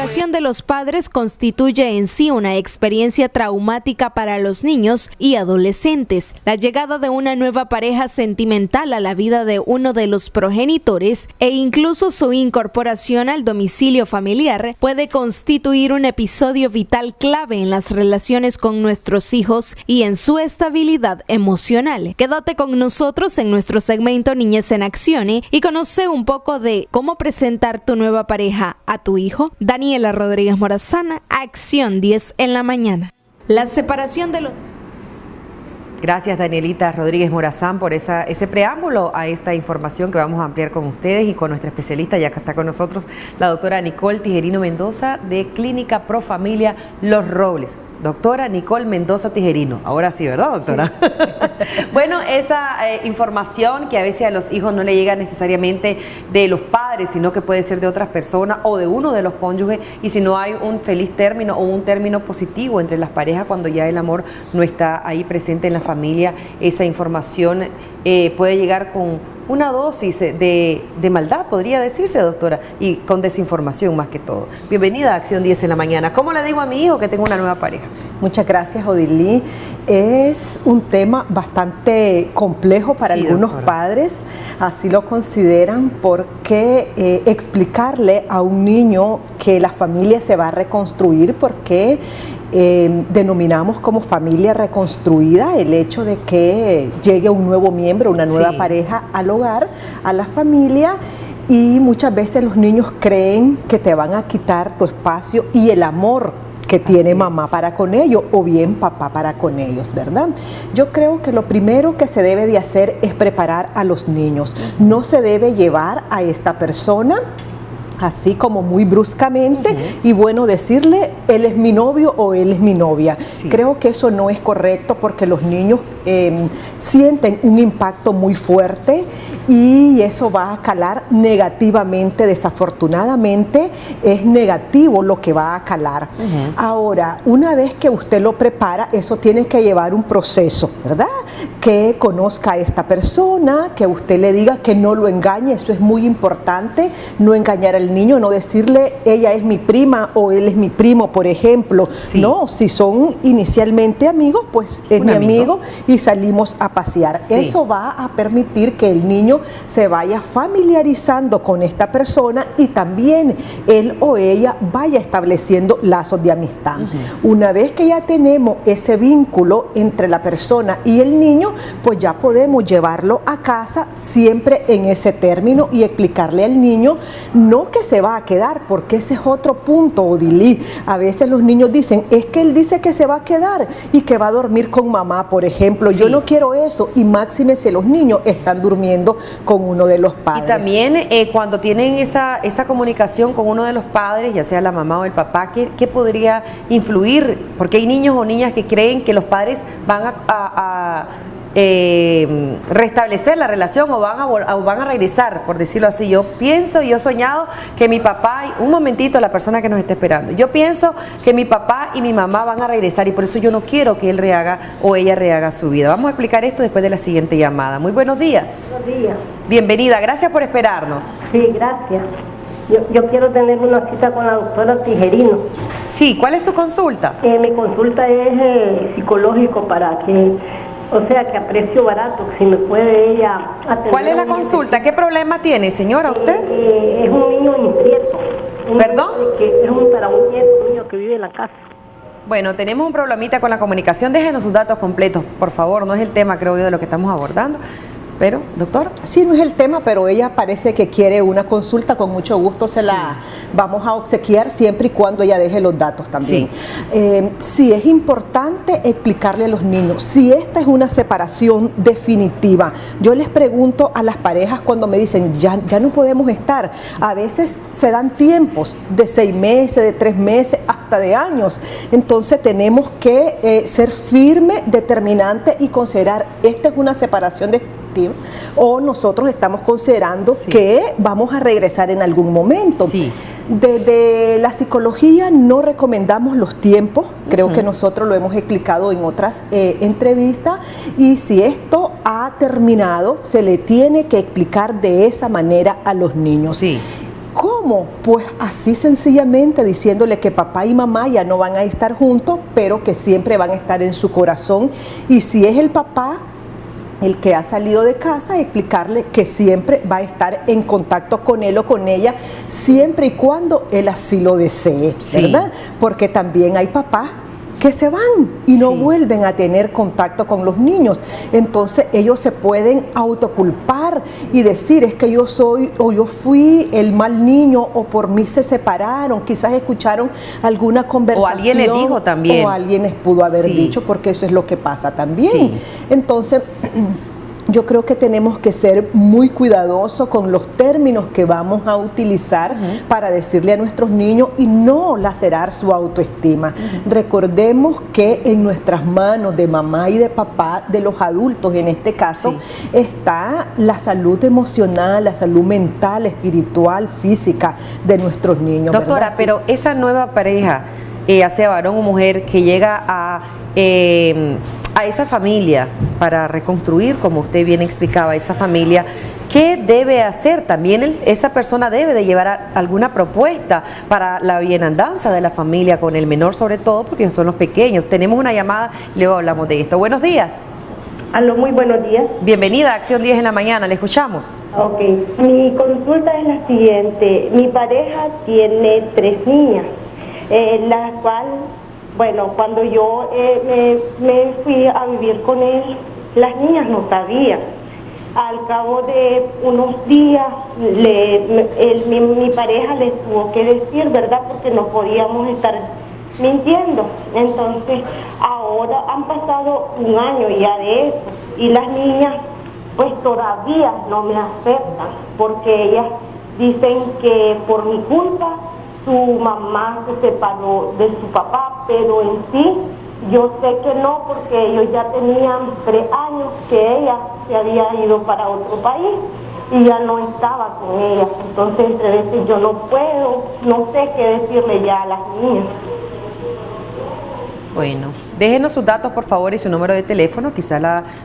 separación de los padres constituye en sí una experiencia traumática para los niños y adolescentes. La llegada de una nueva pareja sentimental a la vida de uno de los progenitores e incluso su incorporación al domicilio familiar puede constituir un episodio vital clave en las relaciones con nuestros hijos y en su estabilidad emocional. Quédate con nosotros en nuestro segmento Niñez en Acción y conoce un poco de cómo presentar tu nueva pareja a tu hijo. Daniela Rodríguez Morazán, Acción 10 en la mañana. La separación de los... Gracias, Danielita Rodríguez Morazán, por ese preámbulo a esta información que vamos a ampliar con ustedes y con nuestra especialista, ya que está con nosotros, la doctora Nicole Tijerino Mendoza, de Clínica Pro Familia Los Robles. Doctora Nicole Mendoza Tijerino. Ahora sí, ¿verdad, doctora? Sí. Bueno, esa información que a veces a los hijos no le llega necesariamente de los padres, sino que puede ser de otras personas o de uno de los cónyuges, y si no hay un feliz término o un término positivo entre las parejas cuando ya el amor no está ahí presente en la familia, esa información puede llegar con una dosis de maldad, podría decirse, doctora, y con desinformación más que todo. Bienvenida a Acción 10 en la mañana. ¿Cómo le digo a mi hijo que tengo una nueva pareja? Muchas gracias, Odilí. Es un tema bastante complejo para algunos padres, así lo consideran, porque explicarle a un niño que la familia se va a reconstruir, porque denominamos como familia reconstruida el hecho de que llegue un nuevo miembro, una nueva pareja al hogar, a la familia, y muchas veces los niños creen que te van a quitar tu espacio y el amor que tiene mamá para con ellos o bien papá para con ellos, ¿verdad? Yo creo que lo primero que se debe de hacer es preparar a los niños. No se debe llevar a esta persona así como muy bruscamente y bueno, decirle él es mi novio o él es mi novia. Creo que eso no es correcto, porque los niños sienten un impacto muy fuerte y eso va a calar negativamente. Desafortunadamente es negativo lo que va a calar. Ahora, una vez que usted lo prepara, eso tiene que llevar un proceso, ¿verdad? Que conozca a esta persona, que usted le diga que no lo engañe. Eso es muy importante, no engañar al niño, no decirle ella es mi prima o él es mi primo, por ejemplo. No, si son inicialmente amigos, pues es mi amigo y salimos a pasear. Eso va a permitir que el niño se vaya familiarizando con esta persona y también él o ella vaya estableciendo lazos de amistad. Una vez que ya tenemos ese vínculo entre la persona y el niño, pues ya podemos llevarlo a casa siempre en ese término y explicarle al niño no que se va a quedar, porque ese es otro punto, Odilí. A veces los niños dicen, es que él dice que se va a quedar y que va a dormir con mamá, por ejemplo. Yo no quiero eso, y máxime si los niños están durmiendo con uno de los padres. Y también cuando tienen esa comunicación con uno de los padres, ya sea la mamá o el papá, ¿qué podría influir? Porque hay niños o niñas que creen que los padres van a restablecer la relación o van a regresar, por decirlo así. Yo pienso y yo he soñado que mi papá, un momentito, la persona que nos está esperando, yo pienso que mi papá y mi mamá van a regresar, y por eso yo no quiero que él rehaga o ella rehaga su vida. Vamos a explicar esto después de la siguiente llamada. Muy buenos días. Buenos días. Bienvenida, gracias por esperarnos. Sí, gracias. Yo quiero tener una cita con la doctora Tijerino. Sí, ¿cuál es su consulta? Mi consulta es psicológico, para que, o sea, que a precio barato, si me puede ella atender. ¿Cuál es la consulta? ¿Qué problema tiene, señora, usted? Es un niño inquieto. ¿Perdón? Es para un niño que vive en la casa. Bueno, tenemos un problemita con la comunicación. Déjenos sus datos completos, por favor. No es el tema, creo yo, de lo que estamos abordando. Pero, doctor. Sí, no es el tema, pero ella parece que quiere una consulta. Con mucho gusto se la vamos a obsequiar, siempre y cuando ella deje los datos también. Sí, es importante explicarle a los niños, si esta es una separación definitiva. Yo les pregunto a las parejas cuando me dicen, ya no podemos estar. A veces se dan tiempos de 6 meses, de 3 meses, hasta de años. Entonces tenemos que ser firmes, determinantes y considerar, esta es una separación definitiva, o nosotros estamos considerando que vamos a regresar en algún momento. Desde la psicología no recomendamos los tiempos, creo que nosotros lo hemos explicado en otras entrevistas, y si esto ha terminado, se le tiene que explicar de esa manera a los niños. ¿Cómo? Pues así sencillamente diciéndole que papá y mamá ya no van a estar juntos, pero que siempre van a estar en su corazón. Y si es el papá el que ha salido de casa, explicarle que siempre va a estar en contacto con él o con ella, siempre y cuando él así lo desee, ¿verdad? Porque también hay papás que se van y no vuelven a tener contacto con los niños. Entonces ellos se pueden autoculpar y decir, es que yo soy o yo fui el mal niño o por mí se separaron. Quizás escucharon alguna conversación. O alguien les dijo también. O alguien les pudo haber dicho, porque eso es lo que pasa también. Entonces, yo creo que tenemos que ser muy cuidadosos con los términos que vamos a utilizar para decirle a nuestros niños y no lacerar su autoestima. Recordemos que en nuestras manos de mamá y de papá, de los adultos en este caso, está la salud emocional, la salud mental, espiritual, física de nuestros niños. Doctora, ¿verdad? pero esa nueva pareja, ya sea varón o mujer, que llega a esa familia para reconstruir, como usted bien explicaba, esa familia, ¿qué debe hacer? También esa persona debe de llevar alguna propuesta para la bienandanza de la familia con el menor, sobre todo porque ellos son los pequeños. Tenemos una llamada y luego hablamos de esto. Buenos días. Aló, muy buenos días. Bienvenida a Acción 10 en la mañana, le escuchamos. Ok, mi consulta es la siguiente. Mi pareja tiene 3 niñas, la cual, bueno, cuando yo me fui a vivir con él, las niñas no sabían. Al cabo de unos días, mi pareja les tuvo que decir, ¿verdad? Porque no podíamos estar mintiendo. Entonces, ahora han pasado un año ya de eso, y las niñas pues todavía no me aceptan, porque ellas dicen que por mi culpa su mamá se separó de su papá, pero en sí yo sé que no, porque ellos ya tenían 3 años que ella se había ido para otro país y ya no estaba con ella. Entonces, entre veces yo no puedo, no sé qué decirle ya a las niñas. Bueno, déjenos sus datos, por favor, y su número de teléfono. Quizá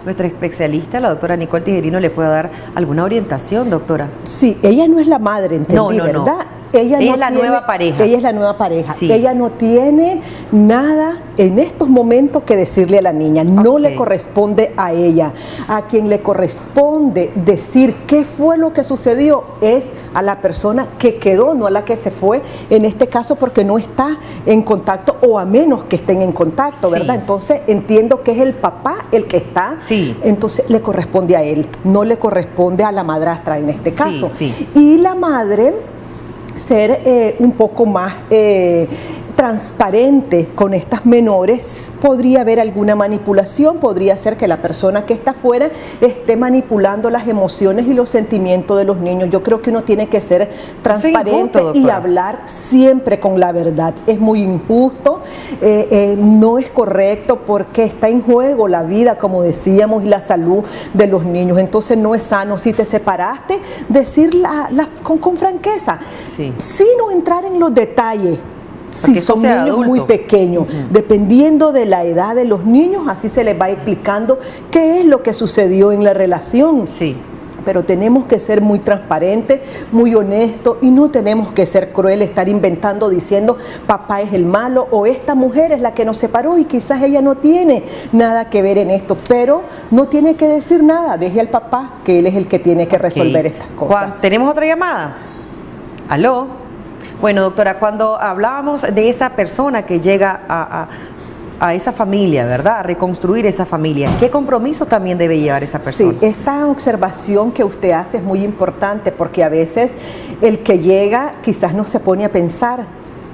nuestra especialista, la doctora Nicole Tijerino, le pueda dar alguna orientación, doctora. Sí, ella no es la madre, entendí, ¿verdad? Ella es la nueva pareja. Ella es la nueva pareja. Sí. Ella no tiene nada en estos momentos que decirle a la niña. No le corresponde a ella. A quien le corresponde decir qué fue lo que sucedió es a la persona que quedó, no a la que se fue, en este caso porque no está en contacto, o a menos que estén en contacto, ¿verdad? Entonces entiendo que es el papá el que está, entonces le corresponde a él, no le corresponde a la madrastra en este caso. Y la madre ser un poco más transparente con estas menores. Podría haber alguna manipulación, podría ser que la persona que está afuera esté manipulando las emociones y los sentimientos de los niños. Yo creo que uno tiene que ser transparente y hablar siempre con la verdad. Es muy injusto, no es correcto, porque está en juego la vida, como decíamos, y la salud de los niños. Entonces no es sano. Si te separaste, decirla con franqueza, sin no entrar en los detalles. Si son niños muy pequeños, dependiendo de la edad de los niños, así se les va explicando qué es lo que sucedió en la relación. Pero tenemos que ser muy transparentes, muy honestos, y no tenemos que ser crueles, estar inventando, diciendo papá es el malo o esta mujer es la que nos separó y quizás ella no tiene nada que ver en esto, pero no tiene que decir nada, deje al papá, que él es el que tiene que resolver estas cosas. Juan, ¿tenemos otra llamada? ¿Aló? Bueno, doctora, cuando hablábamos de esa persona que llega a esa familia, ¿verdad? A reconstruir esa familia, ¿qué compromiso también debe llevar esa persona? Sí, esta observación que usted hace es muy importante, porque a veces el que llega quizás no se pone a pensar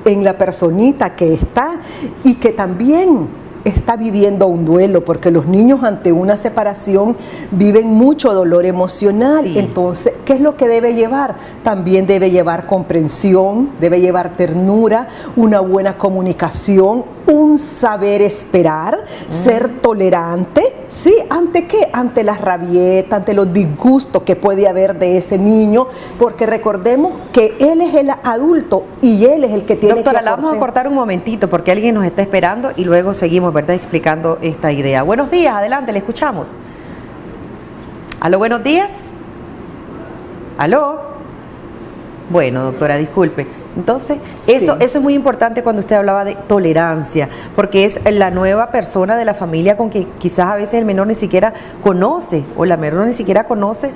en la personita que está y que también está viviendo un duelo, porque los niños ante una separación viven mucho dolor emocional. Entonces, ¿qué es lo que debe llevar? También debe llevar comprensión, debe llevar ternura, una buena comunicación, un saber esperar, ser tolerante, ¿sí? ¿Ante qué? Ante las rabietas, ante los disgustos que puede haber de ese niño, porque recordemos que él es el adulto y él es el que tiene que aportar. Doctora, la vamos a cortar un momentito porque alguien nos está esperando y luego seguimos, ¿verdad?, explicando esta idea. Buenos días, adelante, le escuchamos. ¿Aló, buenos días? ¿Aló? Bueno, doctora, disculpe. Entonces, Sí. eso es muy importante cuando usted hablaba de tolerancia, porque es la nueva persona de la familia con que quizás a veces el menor ni siquiera conoce, o la menor ni siquiera conoce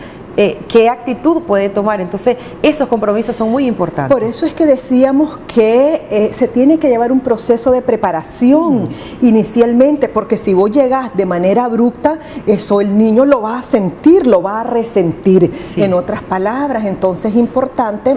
qué actitud puede tomar. Entonces, esos compromisos son muy importantes. Por eso es que decíamos que se tiene que llevar un proceso de preparación inicialmente, porque si vos llegas de manera abrupta, eso el niño lo va a sentir, lo va a resentir. Sí. En otras palabras, entonces es importante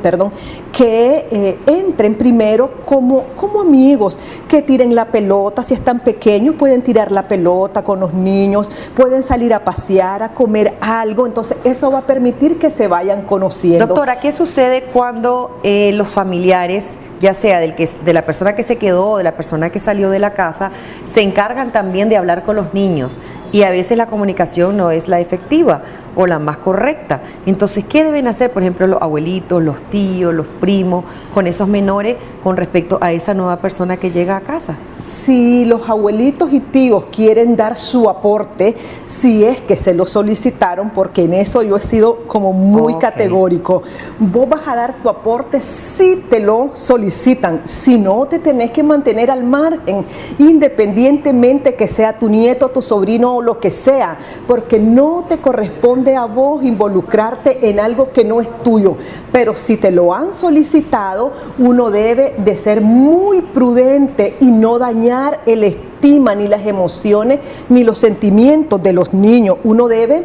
perdón, que entren primero como amigos, que tiren la pelota. Si están pequeños pueden tirar la pelota con los niños, pueden salir a pasear, a comer algo. Entonces eso va a permitir que se vayan conociendo. Doctora, ¿qué sucede cuando los familiares, ya sea de la persona que se quedó o de la persona que salió de la casa, se encargan también de hablar con los niños y a veces la comunicación no es la efectiva o la más correcta? Entonces, ¿qué deben hacer, por ejemplo, los abuelitos, los tíos, los primos, con esos menores con respecto a esa nueva persona que llega a casa? Si los abuelitos y tíos quieren dar su aporte, si es que se lo solicitaron, porque en eso yo he sido como muy categórico, vos vas a dar tu aporte si te lo solicitan, si no te tenés que mantener al margen, independientemente que sea tu nieto, tu sobrino o lo que sea, porque no te corresponde a vos involucrarte en algo que no es tuyo. Pero si te lo han solicitado, uno debe de ser muy prudente y no dañar el estima, ni las emociones, ni los sentimientos de los niños. Uno debe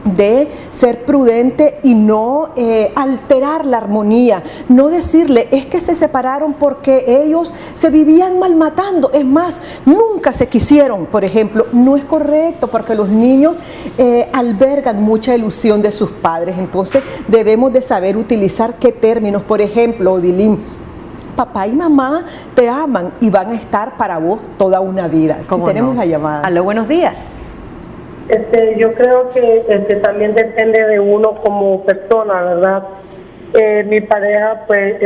de ser prudente y no alterar la armonía, no decirle es que se separaron porque ellos se vivían malmatando, es más, nunca se quisieron, por ejemplo. No es correcto, porque los niños albergan mucha ilusión de sus padres. Entonces debemos de saber utilizar qué términos. Por ejemplo, Odilín, papá y mamá te aman y van a estar para vos toda una vida. Si tenemos la llamada. Aló, buenos días. Yo creo que también depende de uno como persona, ¿verdad? Mi pareja pues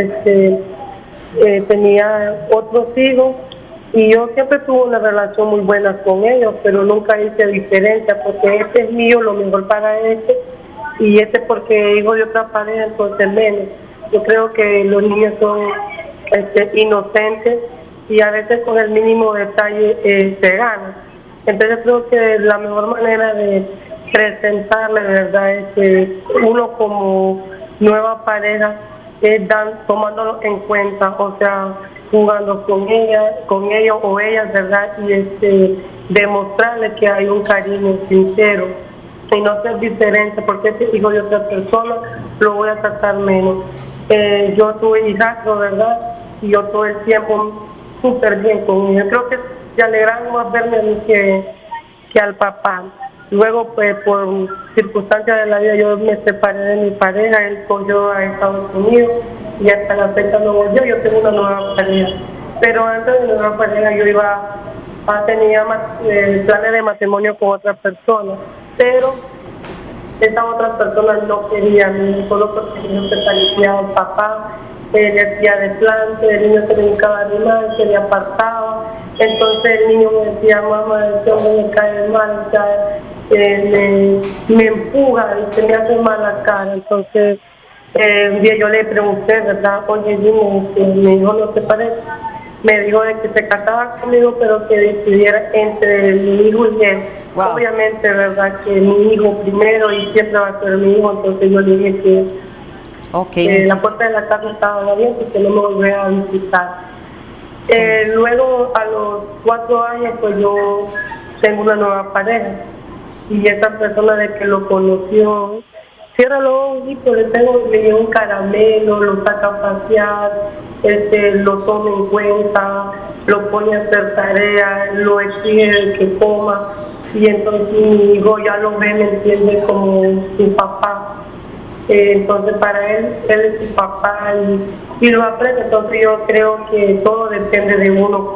tenía otros hijos y yo siempre tuve una relación muy buena con ellos, pero nunca hice diferencia, porque este es mío, lo mejor para este, y este porque hijo de otra pareja, entonces menos. Yo creo que los niños son inocentes y a veces con el mínimo detalle se ganan. Entonces creo que la mejor manera de presentarle, de verdad, es que uno como nueva pareja es tomándolo en cuenta, o sea, jugando con ellos o ellas, ¿verdad? Y demostrarle que hay un cariño sincero y no ser diferente, porque este hijo de otra persona lo voy a tratar menos. Yo tuve hijastro, ¿verdad? Y yo todo el tiempo súper bien con ellos. Creo que se alegraron más verme a mí que al papá. Luego, pues, por circunstancias de la vida, yo me separé de mi pareja, él cogió a Estados Unidos y hasta la fecha no volvió. Yo tengo una nueva pareja. Pero antes de mi nueva pareja yo tenía planes de matrimonio con otra persona, pero esa otra persona no quería a mí, solo porque el niño se parecía al papá, le hacía desplante, el niño se dedicaba a animar, se le apartaba. Entonces el niño me decía, mamá, este hombre me cae mal, me empuja y se me hace mal la cara. Entonces un día yo le pregunté, ¿verdad? Oye, dime, mi hijo no te parece. Me dijo de que se casaba conmigo, pero que decidiera entre mi hijo y él. Wow. Obviamente, ¿verdad? Que mi hijo primero y siempre va a ser mi hijo. Entonces yo le dije que la puerta de la casa estaba abierta y que no me volviera a visitar. Luego, a los 4 años, pues yo tengo una nueva pareja. Y esa persona de que lo conoció, cierra los ojos, le lleva un caramelo, lo saca a pasear, lo toma en cuenta, lo pone a hacer tarea, lo exige que coma. Y entonces mi hijo ya lo ve, me entiende, como su papá. Entonces para él es su papá y lo aprende. Entonces yo creo que todo depende de uno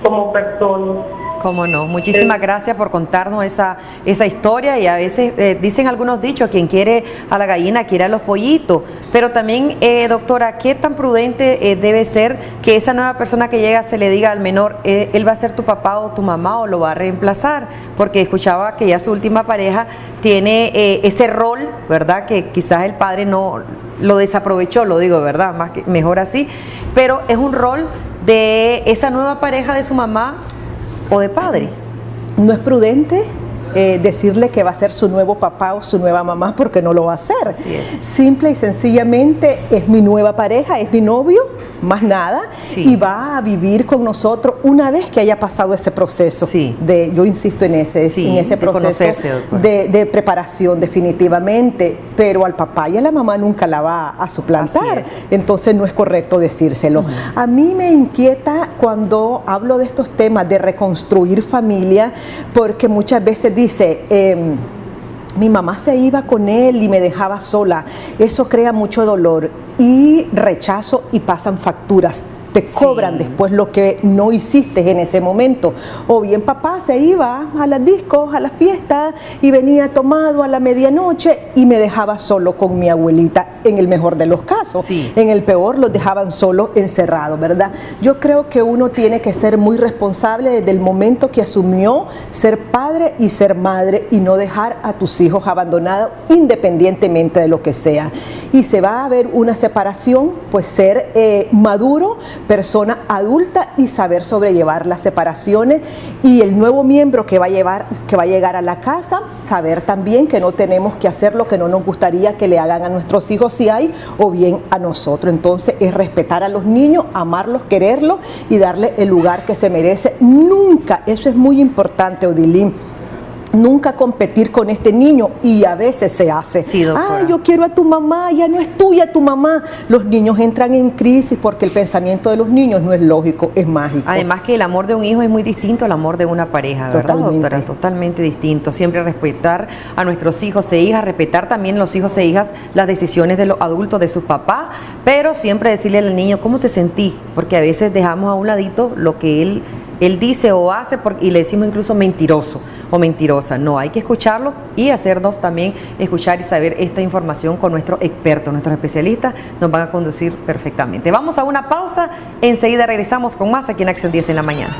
como persona. Cómo no. Muchísimas gracias por contarnos esa historia, y a veces dicen algunos dichos, quien quiere a la gallina quiere a los pollitos, pero también, doctora, ¿qué tan prudente debe ser que esa nueva persona que llega se le diga al menor, él va a ser tu papá o tu mamá o lo va a reemplazar? Porque escuchaba que ya su última pareja tiene ese rol, ¿verdad? Que quizás el padre no lo desaprovechó, lo digo, ¿verdad? Mejor así, pero es un rol de esa nueva pareja de su mamá o de padre. No es prudente decirle que va a ser su nuevo papá o su nueva mamá, porque no lo va a hacer. Así es. Simple y sencillamente es mi nueva pareja, es mi novio, más nada, sí. Y va a vivir con nosotros una vez que haya pasado ese proceso. Sí. Yo insisto en ese proceso de preparación, definitivamente, pero al papá y a la mamá nunca la va a suplantar, entonces no es correcto decírselo. A mí me inquieta cuando hablo de estos temas de reconstruir familia, porque muchas veces dice, mi mamá se iba con él y me dejaba sola. Eso crea mucho dolor y rechazo, y pasan facturas. Te cobran después lo que no hiciste en ese momento. O bien papá se iba a las discos, a las fiestas, y venía tomado a la medianoche y me dejaba solo con mi abuelita, en el mejor de los casos. En el peor los dejaban solos, encerrados, ¿verdad? Yo creo que uno tiene que ser muy responsable desde el momento que asumió ser padre y ser madre, y no dejar a tus hijos abandonados independientemente de lo que sea. Y se va a ver una separación, pues ser maduro, persona adulta, y saber sobrellevar las separaciones, y el nuevo miembro que va a llegar a la casa, saber también que no tenemos que hacer lo que no nos gustaría que le hagan a nuestros hijos si hay, o bien a nosotros. Entonces es respetar a los niños, amarlos, quererlos y darle el lugar que se merece. Nunca, eso es muy importante, Odilín, nunca competir con este niño, y a veces se hace. Yo quiero a tu mamá, ya no es tuya tu mamá. Los niños entran en crisis porque el pensamiento de los niños no es lógico, es mágico. Además que el amor de un hijo es muy distinto al amor de una pareja, ¿verdad, doctora? Totalmente distinto. Siempre respetar a nuestros hijos e hijas, respetar también los hijos e hijas las decisiones de los adultos, de sus papás, pero siempre decirle al niño, ¿cómo te sentís? Porque a veces dejamos a un ladito lo que él dice o hace, y le decimos incluso mentiroso o mentirosa. No, hay que escucharlo y hacernos también escuchar y saber esta información con nuestros expertos, nuestros especialistas nos van a conducir perfectamente. Vamos a una pausa, enseguida regresamos con más aquí en Acción 10 en la mañana.